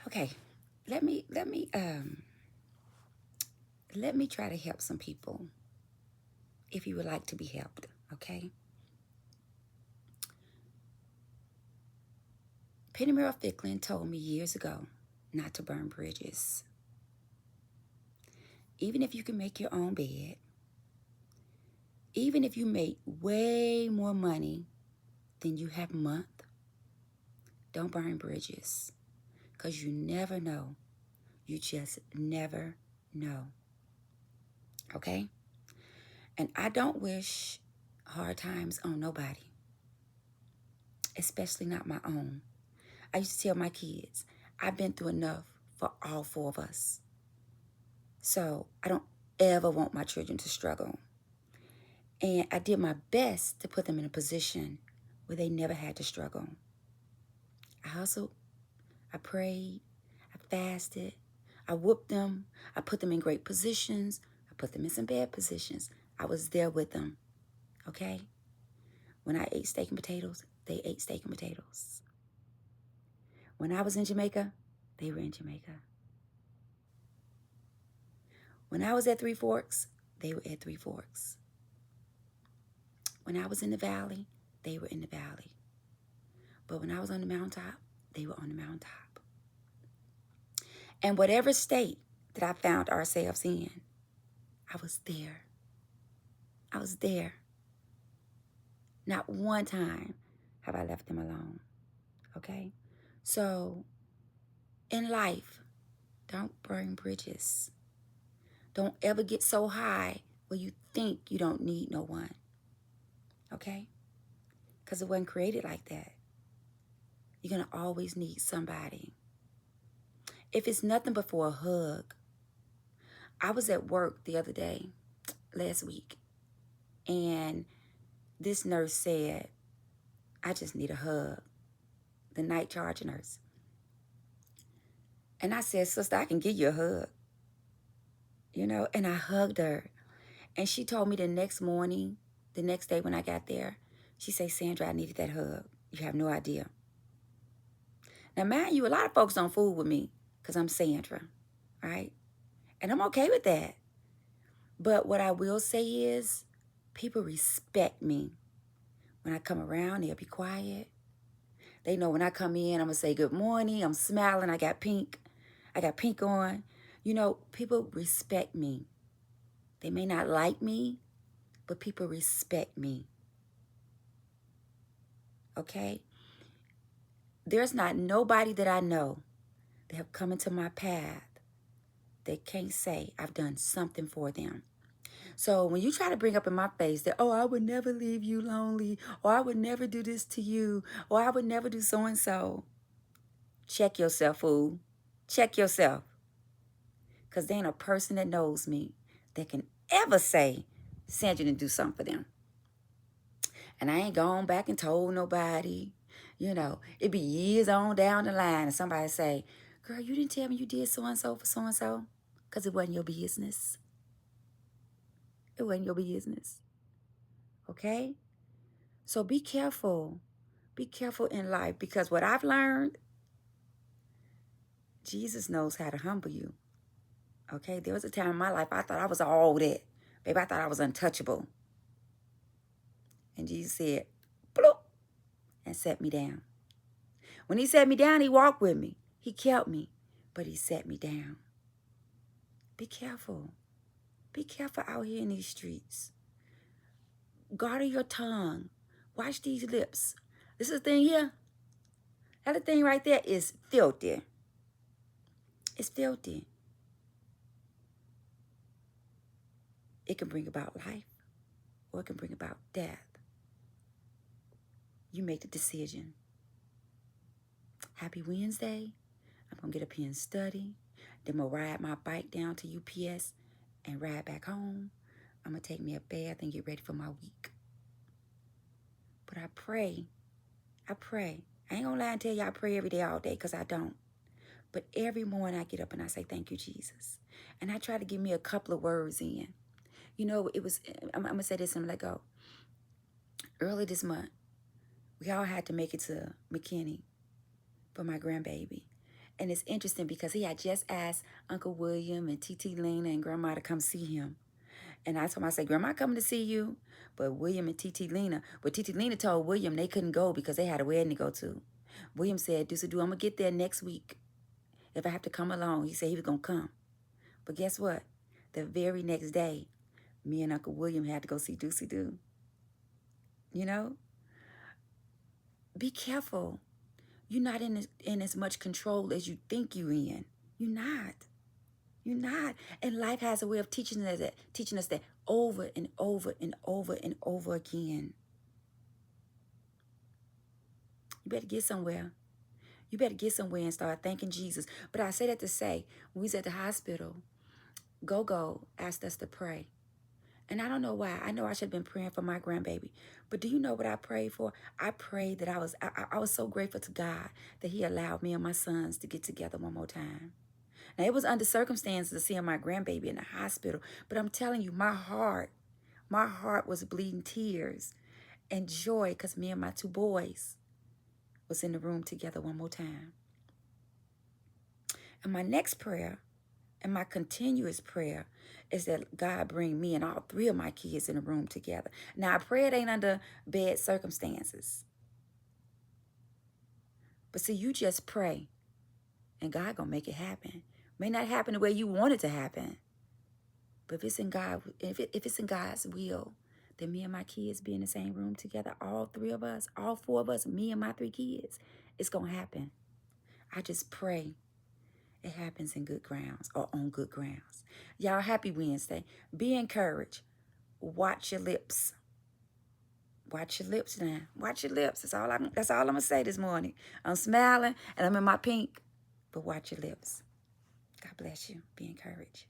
Okay, let me try to help some people if you would like to be helped, okay? Penny Merle Ficklin told me years ago not to burn bridges. Even if you can make your own bed, even if you make way more money than you have a month, don't burn bridges. Because you never know. You just never know. Okay? And I don't wish hard times on nobody, especially not my own. I used to tell my kids, I've been through enough for all four of us. So I don't ever want my children to struggle. And I did my best to put them in a position where they never had to struggle. I hustled, I prayed, I fasted, I whooped them, I put them in great positions, I put them in some bad positions. I was there with them, okay? When I ate steak and potatoes, they ate steak and potatoes. When I was in Jamaica, they were in Jamaica. When I was at Three Forks, they were at Three Forks. When I was in the valley, they were in the valley. But when I was on the mountaintop, they were on the mountaintop. And whatever state that I found ourselves in, I was there. I was there. Not one time have I left them alone, okay? So in life, don't burn bridges. Don't ever get so high where you think you don't need no one, okay? Because it wasn't created like that. You're going to always need somebody. If it's nothing but for a hug. I was at work the other day, last week, and this nurse said, I just need a hug, the night charge nurse. And I said, sister, I can give you a hug, and I hugged her. And she told me the next morning, the next day when I got there, she said, Sandra, I needed that hug. You have no idea. Now, mind you, a lot of folks don't fool with me because I'm Sandra, right? And I'm okay with that. But what I will say is people respect me. When I come around, they'll be quiet. They know when I come in, I'm going to say good morning. I'm smiling. I got pink. I got pink on. People respect me. They may not like me, but people respect me. Okay? There's not nobody that I know that have come into my path that can't say I've done something for them. So when you try to bring up in my face that, I would never leave you lonely, or I would never do this to you, or I would never do so-and-so, check yourself, fool. Check yourself. Because there ain't a person that knows me that can ever say, Sandra didn't do something for them. And I ain't gone back and told nobody. It'd be years on down the line and somebody say, girl, you didn't tell me you did so-and-so for so-and-so. Because it wasn't your business. It wasn't your business. Okay? So be careful. Be careful in life, because what I've learned, Jesus knows how to humble you. Okay? There was a time in my life I thought I was all that. Baby, I thought I was untouchable. And Jesus said, bloop, and set me down. When he set me down, he walked with me. He kept me, but he set me down. Be careful. Be careful out here in these streets. Guard your tongue. Watch these lips. This is the thing here. That other thing right there is filthy. It's filthy. It can bring about life, or it can bring about death. You make the decision. Happy Wednesday. I'm going to get up here and study. Then I'm going to ride my bike down to UPS and ride back home. I'm going to take me a bath and get ready for my week. But I pray. I ain't going to lie and tell you I pray every day, all day, because I don't. But every morning I get up and I say, thank you, Jesus. And I try to give me a couple of words in. I'm going to say this and I'm going to let go. Early this month, we all had to make it to McKinney for my grandbaby. And it's interesting because he had just asked Uncle William and TT Lena and Grandma to come see him. And I told him, I said, Grandma coming to see you. But William and TT Lena, but TT Lena told William they couldn't go because they had a wedding to go to. William said, Deuce, I'm going to get there next week. If I have to come along, he said he was going to come. But guess what? The very next day, me and Uncle William had to go see Deucey Doo. You know? Be careful. You're not in as much control as you think you're in. You're not. You're not. And life has a way of teaching us that over and over and over and over again. You better get somewhere. You better get somewhere and start thanking Jesus. But I say that to say, when we was at the hospital, Go asked us to pray. And I don't know why. I know I should have been praying for my grandbaby. But do you know what I prayed for? I prayed that I was so grateful to God that he allowed me and my sons to get together one more time. Now, it was under circumstances of seeing my grandbaby in the hospital. But I'm telling you, my heart was bleeding tears and joy because me and my two boys was in the room together one more time. And my next prayer and my continuous prayer is that God bring me and all three of my kids in a room together. Now, I pray it ain't under bad circumstances. But see, you just pray, and God gonna make it happen. May not happen the way you want it to happen. But if it's in God, if it's in God's will, then me and my kids be in the same room together, all three of us, all four of us, me and my three kids, it's gonna happen. I just pray it happens in good grounds or on good grounds. Y'all, happy Wednesday. Be encouraged. Watch your lips. Watch your lips now. Watch your lips. That's all I'm gonna say this morning. I'm smiling and I'm in my pink, but watch your lips. God bless you. Be encouraged.